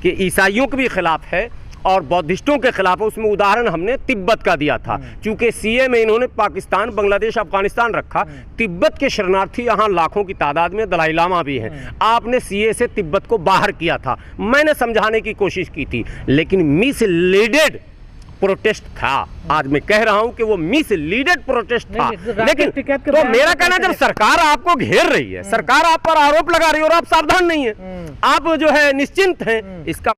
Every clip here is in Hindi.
कि ईसाइयों के भी खिलाफ है और बौद्धिस्टों के खिलाफ है। उसमें उदाहरण हमने तिब्बत का दिया था, चूंकि सीए में इन्होंने पाकिस्तान, बांग्लादेश, अफगानिस्तान रखा। तिब्बत के शरणार्थी यहाँ लाखों की तादाद में, दलाई लामा भी हैं। आपने सीए से तिब्बत को बाहर किया था, मैंने समझाने की कोशिश की थी, लेकिन मिसलीडेड प्रोटेस्ट था। आज मैं कह रहा हूं कि वो मिसलीडेड प्रोटेस्ट था। लेकिन तो मेरा कहना, जब सरकार आपको घेर रही है, सरकार आप पर आरोप लगा रही है और आप सावधान नहीं है, आप जो है निश्चिंत हैं, इसका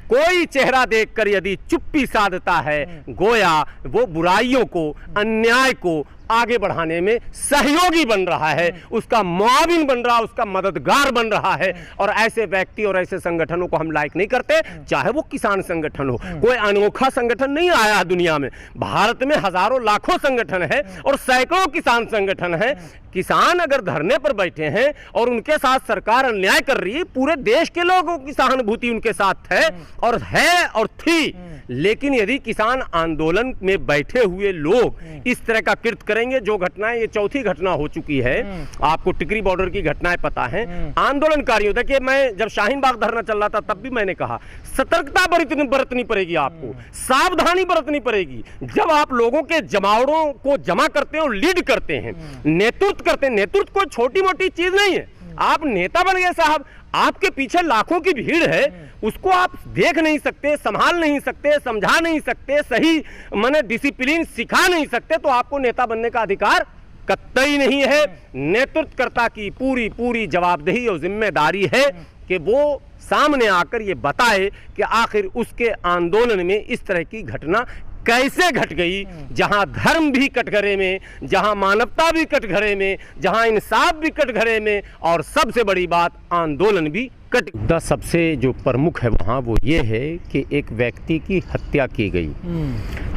कोई चेहरा देखकर यदि चुप्पी साधता है, गोया वो बुराइयों को, अन्याय को आगे बढ़ाने में सहयोगी बन रहा है, उसका मुआविन बन रहा है, उसका मददगार बन रहा है। और ऐसे व्यक्ति और ऐसे संगठनों को हम लाइक नहीं करते, चाहे वो किसान संगठन हो। कोई अनोखा संगठन नहीं आया दुनिया में, भारत में हजारों लाखों संगठन है और सैकड़ों किसान संगठन है। किसान अगर धरने पर बैठे हैं और उनके साथ सरकार अन्याय कर रही है, पूरे देश के लोगों की सहानुभूति उनके साथ है और थी। लेकिन यदि किसान आंदोलन में बैठे हुए लोग इस तरह का कृत्य करेंगे, जो घटनाएं, ये चौथी घटना हो चुकी है, आपको टिकरी बॉर्डर की घटनाएं पता है। आंदोलनकारियों, देखिए मैं जब शाहीन बाग धरना चल रहा था तब भी मैंने कहा सतर्कता बरतनी पड़ेगी, आपको सावधानी बरतनी पड़ेगी। जब आप लोगों के जमावड़ों को जमा करते हैं और लीड करते हैं, नेतृत्व करते हैं, नेतृत्व कोई छोटी मोटी चीज नहीं है। आप नेता बन गए साहब, आपके पीछे लाखों की भीड़ है, उसको आप देख नहीं सकते, संभाल नहीं सकते, समझा नहीं सकते, सही माने डिसिप्लिन सिखा नहीं सकते, तो आपको नेता बनने का अधिकार कतई नहीं है। नेतृत्वकर्ता की पूरी पूरी जवाबदेही और जिम्मेदारी है कि वो सामने आकर ये बताए कि आखिर उसके आंदोलन में इस तरह की घटना कैसे घट गई, जहां धर्म भी कटघरे में, जहां मानवता भी कटघरे में, जहां इंसाफ भी कटघरे में, और सबसे बड़ी बात आंदोलन भी कट। सबसे जो प्रमुख है वहां वो ये है कि एक व्यक्ति की हत्या की गई।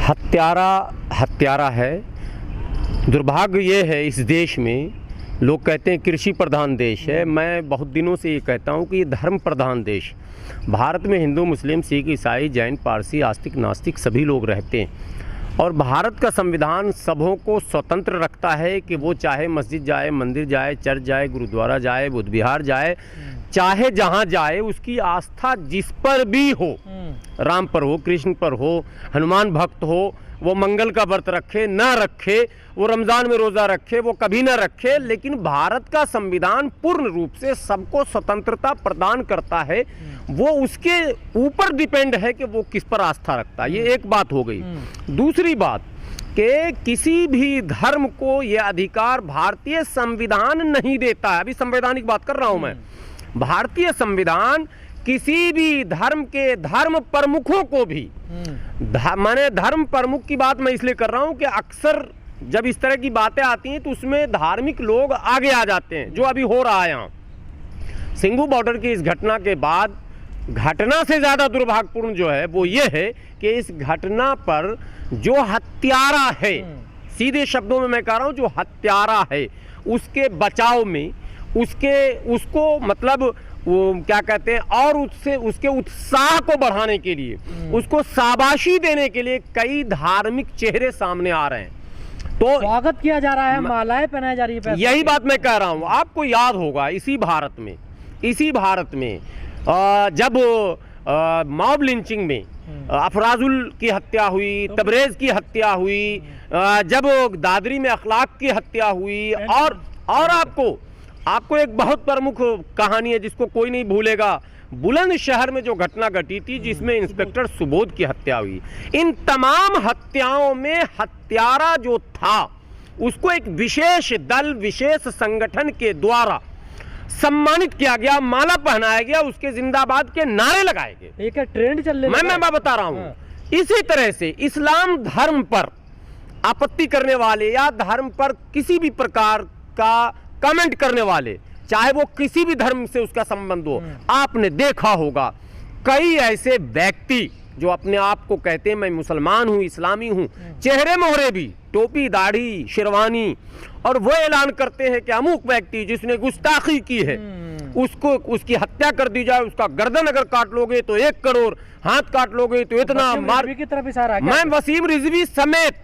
हत्यारा है। दुर्भाग्य ये है, इस देश में लोग कहते हैं कृषि प्रधान देश है, मैं बहुत दिनों से ये कहता हूँ कि ये धर्म प्रधान देश। भारत में हिंदू, मुस्लिम, सिख, ईसाई, जैन, पारसी, आस्तिक, नास्तिक सभी लोग रहते हैं और भारत का संविधान सबों को स्वतंत्र रखता है कि वो चाहे मस्जिद जाए, मंदिर जाए, चर्च जाए, गुरुद्वारा जाए, बुद्ध विहार जाए, चाहे जहाँ जाए, उसकी आस्था जिस पर भी हो, राम पर हो, कृष्ण पर हो, हनुमान भक्त हो, वो मंगल का व्रत रखे ना रखे, वो रमज़ान में रोज़ा रखे, वो कभी ना रखे, लेकिन भारत का संविधान पूर्ण रूप से सबको स्वतंत्रता प्रदान करता है। वो उसके ऊपर डिपेंड है कि वो किस पर आस्था रखता है। ये एक बात हो गई। दूसरी बात कि किसी भी धर्म को ये अधिकार भारतीय संविधान नहीं देता है। अभी संवैधानिक बात कर रहा हूँ मैं। भारतीय संविधान किसी भी धर्म के धर्म प्रमुखों को भी, माने धर्म प्रमुख की बात मैं इसलिए कर रहा हूं कि अक्सर जब इस तरह की बातें आती हैं तो उसमें धार्मिक लोग आगे आ जाते हैं, जो अभी हो रहा है यहाँ सिंघू बॉर्डर की इस घटना के बाद। घटना से ज्यादा दुर्भाग्यपूर्ण जो है वो ये है कि इस घटना पर जो हत्यारा है, सीधे शब्दों में मैं कह रहा हूं, जो हत्यारा है, उसके बचाव में, उसको मतलब वो क्या कहते हैं, और उससे उसके उत्साह को बढ़ाने के लिए, उसको शाबाशी देने के लिए कई धार्मिक चेहरे सामने आ रहे हैं। तो स्वागत किया जा रहा है, मालाएं पहनाई जा रही है। यही बात मैं कह रहा हूं। आपको याद होगा इसी भारत में जब मॉब लिंचिंग में अफराजुल की हत्या हुई, तबरेज की हत्या हुई, जब दादरी में अखलाक की हत्या हुई, और आपको एक बहुत प्रमुख कहानी है जिसको कोई नहीं भूलेगा, बुलंदशहर में जो घटना घटी थी जिसमें इंस्पेक्टर सुबोध की हत्या हुई। इन तमाम हत्याओं में हत्यारा जो था उसको एक विशेष दल, विशेष संगठन के द्वारा सम्मानित किया गया, माला पहनाया गया, उसके जिंदाबाद के नारे लगाए गए। एक ट्रेंड चल रहा है, मैं बता रहा हूं। इसी तरह से इस्लाम धर्म पर आपत्ति करने वाले या धर्म पर किसी भी प्रकार का कमेंट करने वाले, चाहे वो किसी भी धर्म से उसका संबंध हो, आपने देखा होगा कई ऐसे व्यक्ति जो अपने आप को कहते हैं मैं मुसलमान हूं, इस्लामी हूं, चेहरे मोहरे भी, टोपी, दाढ़ी, शेरवानी, और वो ऐलान करते हैं कि अमुक व्यक्ति जिसने गुस्ताखी की है उसको उसकी हत्या कर दी जाए, उसका गर्दन अगर काट लोगे तो 1 करोड़, हाथ काट लोगे तो इतना मार। की तरफ इशारा है क्या? मैं वसीम रिजवी समेत,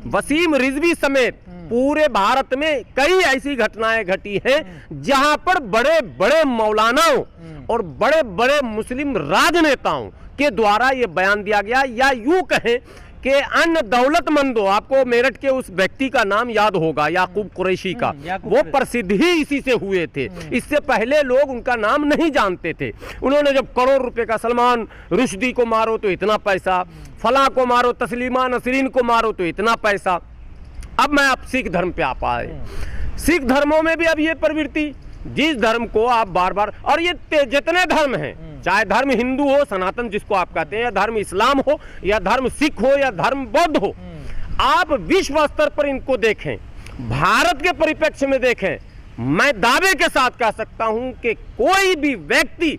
वसीम रिजवी समेत पूरे भारत में कई ऐसी घटनाएं घटी हैं जहां पर बड़े बड़े मौलानाओं और बड़े बड़े मुस्लिम राजनेताओं के द्वारा ये बयान दिया गया, या यूं कहें कि अन्य दौलतमंदों, आपको मेरठ के उस व्यक्ति का नाम याद होगा, याकूब कुरैशी का, वो प्रसिद्ध ही इसी से हुए थे। इससे पहले लोग उनका नाम नहीं जानते थे। उन्होंने जब करोड़ रुपए का, सलमान रुश्दी को मारो तो इतना पैसा, फला को मारो, तस्लीमा नसरीन को मारो तो इतना पैसा। अब मैं आप सिख धर्म पे आप आए। सिख धर्मों में भी अब ये प्रवृत्ति, जिस धर्म को आप बार बार, और ये जितने धर्म हैं, चाहे धर्म हिंदू हो, सनातन जिसको आप कहते हैं, या धर्म इस्लाम हो, या धर्म सिख हो, या धर्म बौद्ध हो, आप विश्व स्तर पर इनको देखें, भारत के परिप्रेक्ष्य में देखें, मैं दावे के साथ कह सकता हूं कि कोई भी व्यक्ति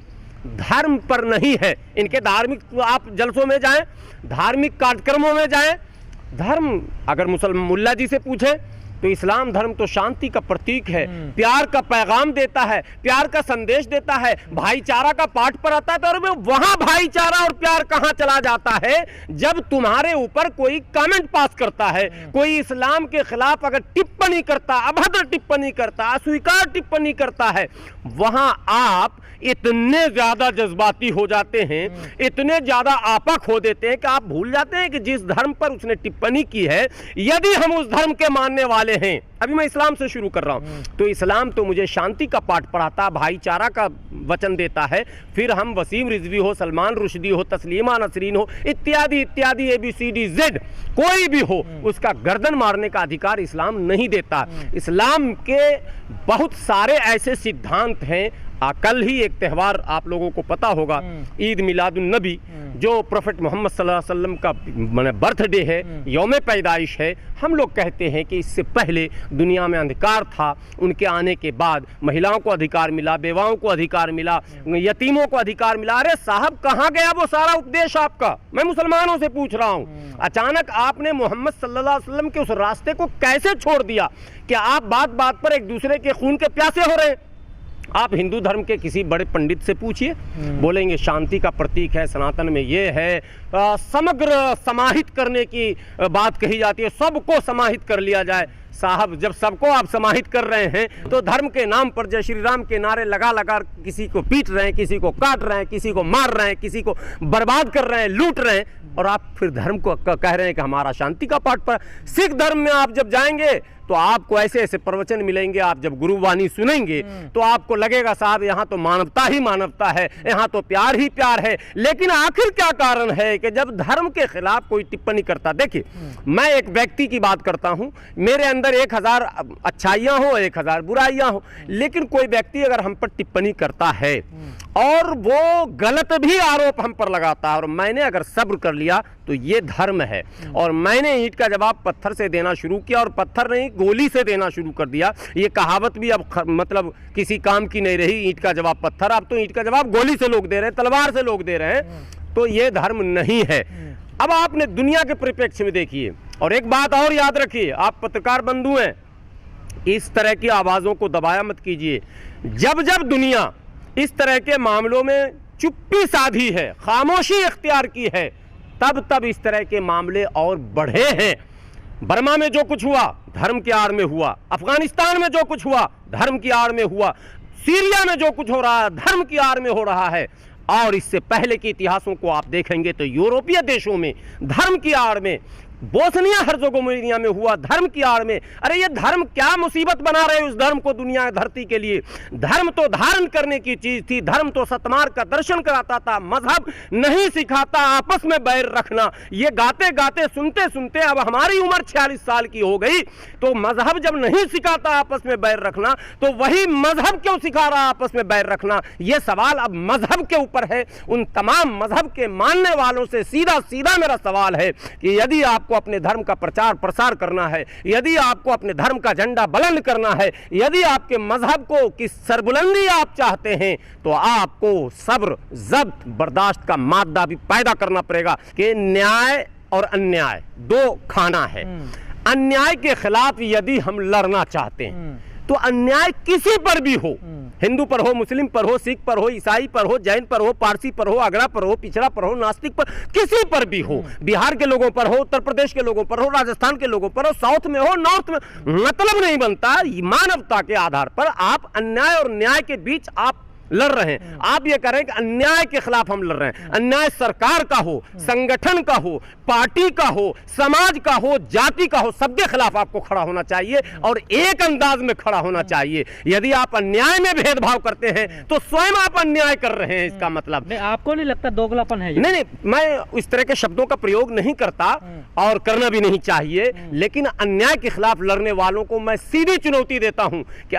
धर्म पर नहीं है। इनके धार्मिक, आप जलसों में जाएं, धार्मिक कार्यक्रमों में जाएं, धर्म अगर मुसलमान मुल्ला जी से पूछें तो इस्लाम धर्म तो शांति का प्रतीक है, प्यार का पैगाम देता है, प्यार का संदेश देता है, भाईचारा का पाठ पढ़ाता है। तो और वहां भाईचारा और प्यार कहां चला जाता है जब तुम्हारे ऊपर कोई कमेंट पास करता है, कोई इस्लाम के खिलाफ अगर टिप्पणी करता, अभद्र टिप्पणी करता, अस्वीकार टिप्पणी करता है, वहां आप इतने ज्यादा जज्बाती हो जाते हैं, इतने ज्यादा आपा खो देते हैं कि आप भूल जाते हैं कि जिस धर्म पर उसने टिप्पणी की है, यदि हम उस धर्म के मानने वाले हैं, अभी मैं इस्लाम से शुरू कर रहा हूं, तो इस्लाम तो मुझे शांति का पाठ पढ़ाता, भाईचारा का वचन देता है। फिर हम वसीम रिजवी हो, सलमान रुश्दी हो, तस्लीमा नसरीन हो, इत्यादि इत्यादि ABCD कोई भी हो, उसका गर्दन मारने का अधिकार इस्लाम नहीं देता। इस्लाम के बहुत सारे ऐसे सिद्धांत हैं। कल ही एक त्यौहार आप लोगों को पता होगा, ईद मिलादुन नबी, जो प्रोफेट मोहम्मद सल्लल्लाहु अलैहि वसल्लम का बर्थडे है, यौम पैदाइश है। हम लोग कहते हैं कि इससे पहले दुनिया में अंधकार था, उनके आने के बाद महिलाओं को अधिकार मिला, बेवाओं को अधिकार मिला, यतीमों को अधिकार मिला। अरे साहब, कहाँ गया वो सारा उपदेश आपका? मैं मुसलमानों से पूछ रहा हूँ। अचानक आपने मोहम्मद सल्लल्लाहु अलैहि वसल्लम के उस रास्ते को कैसे छोड़ दिया कि आप बात बात पर एक दूसरे के खून के प्यासे हो रहे हैं? आप हिंदू धर्म के किसी बड़े पंडित से पूछिए, बोलेंगे शांति का प्रतीक है, सनातन में ये है, समग्र समाहित करने की बात कही जाती है, सबको समाहित कर लिया जाए। साहब, जब सबको आप समाहित कर रहे हैं तो धर्म के नाम पर जय श्री राम के नारे लगा लगा किसी को पीट रहे हैं, किसी को काट रहे हैं, किसी को मार रहे हैं, किसी को बर्बाद कर रहे हैं, लूट रहे हैं, और आप फिर धर्म को कह रहे हैं कि हमारा शांति का पाठ पर। सिख धर्म में आप जब जाएंगे तो आपको ऐसे ऐसे प्रवचन मिलेंगे, आप जब गुरुवाणी सुनेंगे तो आपको लगेगा साहब यहाँ तो मानवता ही मानवता है, यहाँ तो प्यार ही प्यार है। लेकिन आखिर क्या कारण है कि जब धर्म के खिलाफ कोई टिप्पणी करता, देखिए मैं एक व्यक्ति की बात करता हूँ, मेरे अंदर 1000 अच्छाइयाँ हो, 1000 बुराइयाँ हो, लेकिन कोई व्यक्ति अगर हम पर टिप्पणी करता है और वो गलत भी आरोप हम पर लगाता है, और मैंने अगर सब्र कर लिया तो ये धर्म है। और मैंने ईंट का जवाब पत्थर से देना शुरू किया, और पत्थर नहीं गोली से देना शुरू कर दिया। ये कहावत भी अब मतलब किसी काम की नहीं रही, ईंट का जवाब पत्थर, अब तो ईंट का जवाब गोली से लोग दे रहे हैं, तलवार से लोग दे रहे हैं। तो ये धर्म नहीं है। अब आपने दुनिया के परिप्रेक्ष्य में देखिए, और एक बात और याद रखिए, आप पत्रकार बंधु हैं, इस तरह की आवाज़ों को दबाया मत कीजिए। जब जब दुनिया इस तरह के मामलों में चुप्पी साधी है, खामोशी इख्तियार की है, तब तब इस तरह के मामले और बढ़े हैं। बर्मा में जो कुछ हुआ धर्म की आड़ में हुआ, अफगानिस्तान में जो कुछ हुआ धर्म की आड़ में हुआ, सीरिया में जो कुछ हो रहा है धर्म की आड़ में हो रहा है, और इससे पहले के इतिहासों को आप देखेंगे तो यूरोपीय देशों में धर्म की आड़ में, बोस्निया हर्ज़ोगोविना में हुआ धर्म की आड़ में। अरे ये धर्म क्या मुसीबत बना रहे उस धर्म को दुनिया धरती के लिए? धर्म तो धारण करने की चीज थी, धर्म तो सतमार्ग का दर्शन कराता था, मजहब नहीं सिखाता आपस में बैर रखना। ये गाते गाते सुनते सुनते अब हमारी उम्र 46 साल की हो गई, तो मजहब जब नहीं सिखाता आपस में बैर रखना, तो वही मजहब क्यों सिखा रहा आपस में बैर रखना? ये सवाल अब मजहब के ऊपर है। उन तमाम मजहब के मानने वालों से सीधा सीधा मेरा सवाल है कि यदि आपको अपने धर्म का प्रचार प्रसार करना है, यदि आपको अपने धर्म का झंडा बुलंद करना है, यदि आपके मजहब को की सरबुलंदी आप चाहते हैं, तो आपको सब्र, ज़ब्त, बर्दाश्त का मादा भी पैदा करना पड़ेगा कि न्याय और अन्याय दो खाना है। अन्याय के खिलाफ यदि हम लड़ना चाहते हैं, तो अन्याय किसी पर भी हो, हिंदू पर हो, मुस्लिम पर हो, सिख पर हो, ईसाई पर हो, जैन पर हो, पारसी पर हो, अगड़ा पर हो, पिछड़ा पर हो, नास्तिक पर, किसी पर भी हो, बिहार के लोगों पर हो, उत्तर प्रदेश के लोगों पर हो, राजस्थान के लोगों पर हो, साउथ में हो, नॉर्थ में, मतलब नहीं बनता। मानवता के आधार पर आप अन्याय और न्याय के बीच आप लड़ रहे हैं। आप ये कह रहे हैं कि अन्याय के खिलाफ हम लड़ रहे हैं। अन्याय सरकार का हो, संगठन का हो, पार्टी का हो, समाज का हो, जाति का हो, सबके खिलाफ आपको खड़ा होना चाहिए और एक अंदाज में खड़ा होना चाहिए। यदि आप अन्याय में भेदभाव करते हैं तो स्वयं आप अन्याय कर रहे हैं, इसका मतलब। नहीं, आपको नहीं लगता दोगलापन है ये? नहीं, मैं इस तरह के शब्दों का प्रयोग नहीं करता और करना भी नहीं चाहिए, लेकिन अन्याय के खिलाफ लड़ने वालों को मैं सीधी चुनौती देता हूं कि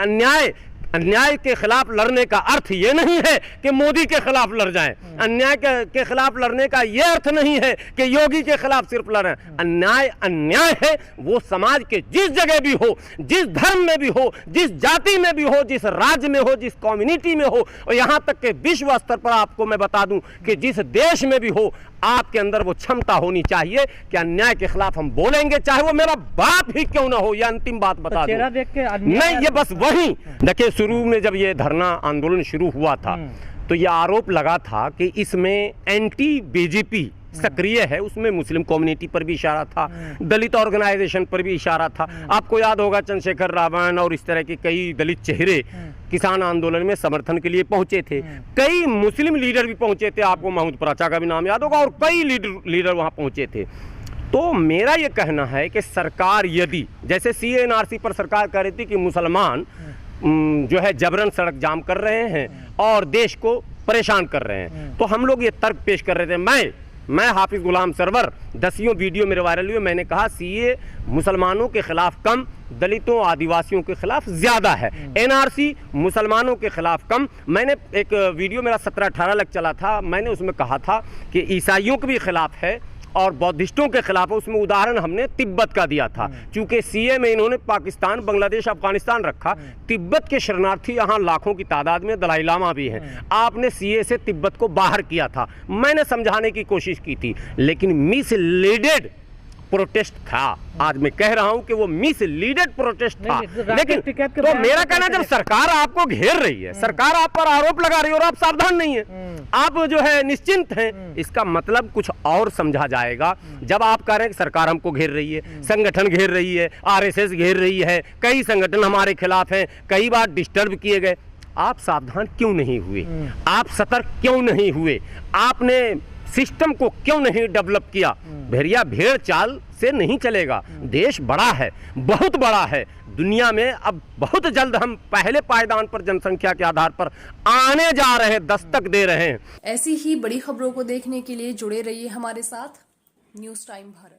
अन्याय के खिलाफ लड़ने का अर्थ ये नहीं है कि मोदी के खिलाफ लड़ जाएं। अन्याय के खिलाफ लड़ने का ये अर्थ नहीं है कि योगी के खिलाफ सिर्फ लड़ें। अन्याय है वो समाज के जिस जगह भी हो, जिस धर्म में भी हो, जिस जाति में भी हो, जिस राज्य में हो, जिस कम्युनिटी में हो, और यहाँ तक कि विश्व स्तर पर आपको मैं बता दूं कि जिस देश में भी हो, आपके अंदर वो क्षमता होनी चाहिए कि अन्याय के खिलाफ हम बोलेंगे, चाहे वो मेरा बाप ही क्यों ना हो। ये अंतिम बात बता दूं। चेहरा देख के नहीं, ये बस वही देखिए, शुरू में जब ये धरना आंदोलन शुरू हुआ था तो ये आरोप लगा था कि इसमें एंटी बीजेपी सक्रिय है, उसमें मुस्लिम कम्युनिटी पर भी इशारा था, दलित ऑर्गेनाइजेशन पर भी इशारा था। आपको याद होगा चंद्रशेखर रावण और इस तरह के कई दलित चेहरे किसान आंदोलन में समर्थन के लिए पहुंचे थे। कई मुस्लिम लीडर भी पहुंचे थे, आपको महमूद प्राचा का भी नाम याद होगा, और कई लीडर वहां पहुंचे थे। तो मेरा ये कहना है कि सरकार यदि, जैसे CA/NRC पर सरकार कह रही थी कि मुसलमान जो है जबरन सड़क जाम कर रहे हैं और देश को परेशान कर रहे हैं, तो हम लोग ये तर्क पेश कर रहे थे। मैं हाफिज गुलाम सरवर, 10 वीडियो मेरे वायरल हुए, मैंने कहा CA मुसलमानों के खिलाफ कम, दलितों आदिवासियों के खिलाफ ज्यादा है, NRC मुसलमानों के खिलाफ कम। मैंने एक वीडियो मेरा 17-18 लग चला था, मैंने उसमें कहा था कि ईसाइयों के भी खिलाफ है और बौद्धिस्टों के खिलाफ है। उसमें उदाहरण हमने तिब्बत का दिया था, क्योंकि CA में इन्होंने पाकिस्तान, बांग्लादेश, अफगानिस्तान रखा। तिब्बत के शरणार्थी यहाँ लाखों की तादाद में, दलाई लामा भी हैं। आपने CA से तिब्बत को बाहर किया था, मैंने समझाने की कोशिश की थी, लेकिन मिसलीडेड प्रोटेस्ट था। आज मैं कह रहा हूं कि वो मिसलीडेड प्रोटेस्ट था। लेकिन तो मेरा कहना, जब सरकार आपको घेर रही है, सरकार आप पर आरोप लगा रही है और आप सावधान नहीं है, आप जो है निश्चिंत हैं, इसका मतलब कुछ और समझा जाएगा। जब आप कह रहे हैं कि सरकार हमको घेर रही है, संगठन घेर रही है, RSS घेर रही है, कई संगठन हमारे खिलाफ हैं, कई बार डिस्टर्ब किए गए, आप सावधान क्यों नहीं हुए? आप सतर्क क्यों नहीं हुए? आपने सिस्टम को क्यों नहीं डेवलप किया? भेड़िया भेड़ चाल से नहीं चलेगा। देश बड़ा है, बहुत बड़ा है, दुनिया में अब बहुत जल्द हम पहले पायदान पर जनसंख्या के आधार पर आने जा रहे हैं, दस्तक दे रहे हैं। ऐसी ही बड़ी खबरों को देखने के लिए जुड़े रहिए हमारे साथ न्यूज़ टाइम भारत।